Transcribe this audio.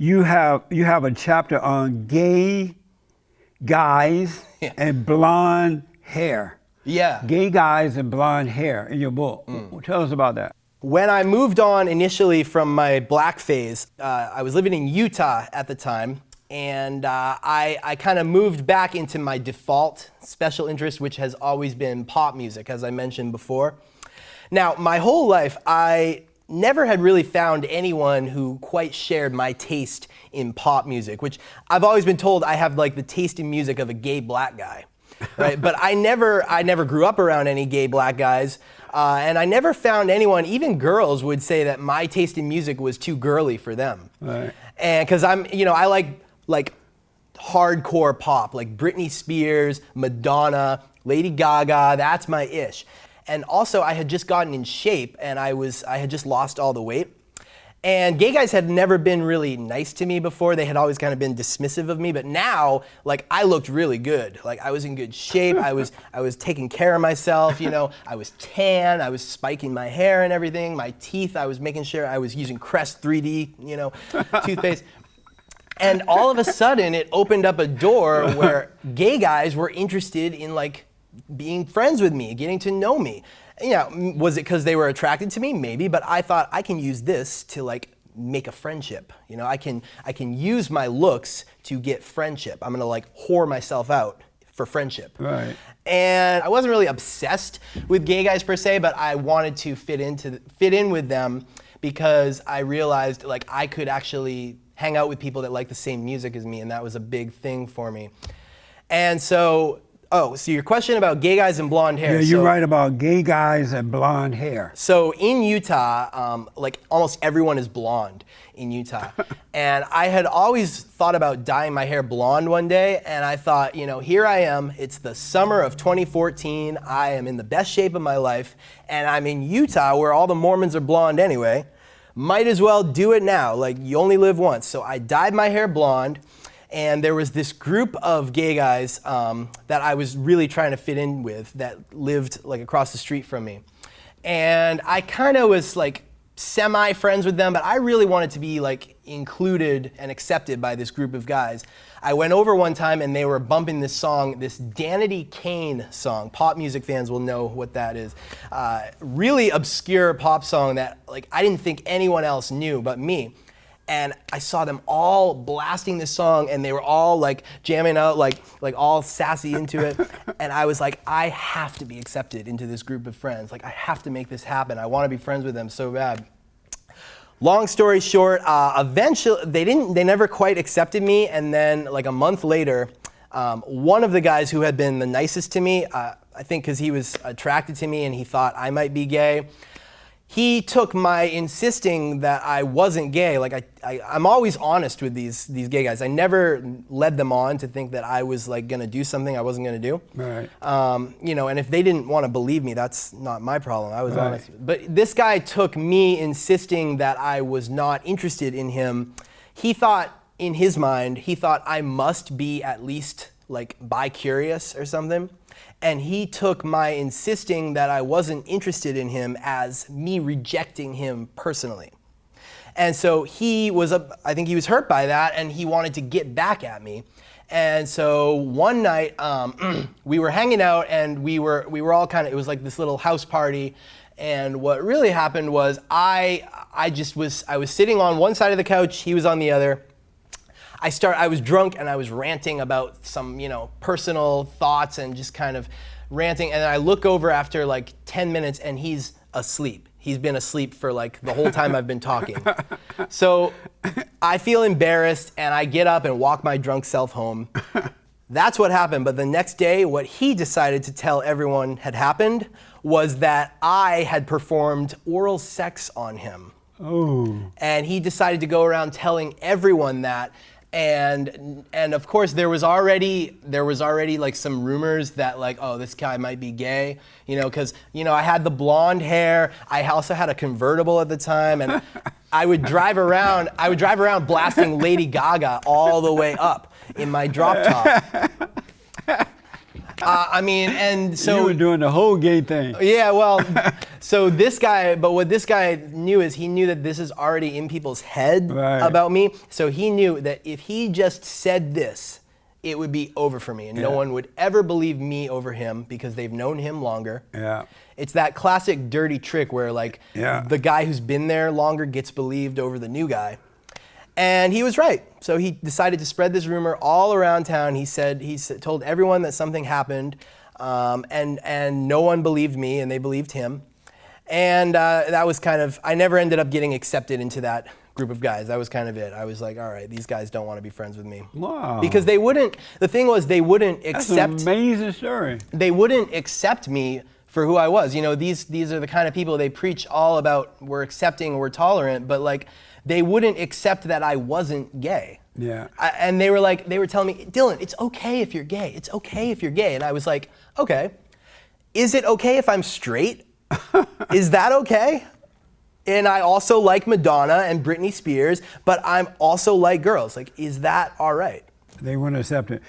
you have a chapter on gay guys and blonde hair. Yeah. Gay guys and blonde hair in your book. Tell us about that. When I moved on initially from my black phase, I was living in Utah at the time, and I kind of moved back into my default special interest, which has always been pop music, as I mentioned before. Now, my whole life, I never had really found anyone who quite shared my taste in pop music, which I've always been told I have like the taste in music of a gay black guy, right? But I never grew up around any gay black guys, and I never found anyone, even girls would say that my taste in music was too girly for them. Right. And because I like hardcore pop, like Britney Spears, Madonna, Lady Gaga, that's my ish. And also I had just gotten in shape, and I had just lost all the weight. And gay guys had never been really nice to me before. They had always kind of been dismissive of me, but now, like, I looked really good. Like, I was in good shape. I was taking care of myself, I was tan, I was spiking my hair and everything. My teeth, I was making sure I was using Crest 3D, toothpaste. And all of a sudden, it opened up a door where gay guys were interested in, like, being friends with me, getting to know me. Was it because they were attracted to me? Maybe, but I thought I can use this to like make a friendship. I can use my looks to get friendship. I'm gonna like whore myself out for friendship. Right. And I wasn't really obsessed with gay guys per se, but I wanted to fit in with them because I realized like I could actually hang out with people that like the same music as me, and that was a big thing for me. And so your question about gay guys and blonde hair. Yeah, you're right about gay guys and blonde hair. So in Utah, like almost everyone is blonde in Utah. And I had always thought about dyeing my hair blonde one day, and I thought, here I am, it's the summer of 2014, I am in the best shape of my life, and I'm in Utah where all the Mormons are blonde anyway. Might as well do it now, like you only live once. So I dyed my hair blonde. And there was this group of gay guys that I was really trying to fit in with that lived like across the street from me. And I kind of was like semi-friends with them, but I really wanted to be like included and accepted by this group of guys. I went over one time and they were bumping this song, this Danity Kane song. Pop music fans will know what that is. Really obscure pop song that like I didn't think anyone else knew but me. And I saw them all blasting this song, and they were all like jamming out, like all sassy into it. And I was like, I have to be accepted into this group of friends. Like I have to make this happen. I want to be friends with them so bad. Long story short, eventually they never quite accepted me. And then like a month later, one of the guys who had been the nicest to me, I think because he was attracted to me and he thought I might be gay, he took my insisting that I wasn't gay. Like I'm always honest with these gay guys. I never led them on to think that I was like gonna do something I wasn't gonna do. Right. And if they didn't want to believe me, that's not my problem. I was honest. But this guy took me insisting that I was not interested in him. He thought, in his mind, I must be at least like bi-curious or something. And he took my insisting that I wasn't interested in him as me rejecting him personally. And so I think he was hurt by that, and he wanted to get back at me. And so one night, we were hanging out, and we were all it was like this little house party. And what really happened was I was sitting on one side of the couch, he was on the other. I was drunk and I was ranting about some, personal thoughts and just kind of ranting. And I look over after like 10 minutes and he's asleep. He's been asleep for like the whole time I've been talking. So I feel embarrassed and I get up and walk my drunk self home. That's what happened. But the next day, what he decided to tell everyone had happened was that I had performed oral sex on him. Oh. And he decided to go around telling everyone that. And of course there was already like some rumors that like, oh, this guy might be gay, because I had the blonde hair. I also had a convertible at the time, and I would drive around blasting Lady Gaga all the way up in my drop top. I mean, and so you were doing the whole gay thing. yeah, well, so this guy, but what this guy knew is he knew that this is already in people's head about me. So he knew that if he just said this, it would be over for me, and no one would ever believe me over him because they've known him longer. Yeah. It's that classic dirty trick where like the guy who's been there longer gets believed over the new guy. And he was right. So he decided to spread this rumor all around town. He told everyone that something happened, and no one believed me, and they believed him. And that was kind of, I never ended up getting accepted into that group of guys. That was kind of it. I was like, all right, these guys don't want to be friends with me. Wow. Because they wouldn't, the thing was they wouldn't accept. That's an amazing story. They wouldn't accept me for who I was. You know, these are the kind of people they preach all about, we're accepting, we're tolerant, but like, they wouldn't accept that I wasn't gay. Yeah. And they were telling me, Dylan, it's okay if you're gay. It's okay if you're gay. And I was like, okay. Is it okay if I'm straight? Is that okay? And I also like Madonna and Britney Spears, but I'm also like girls. Like, is that all right? They wouldn't accept it.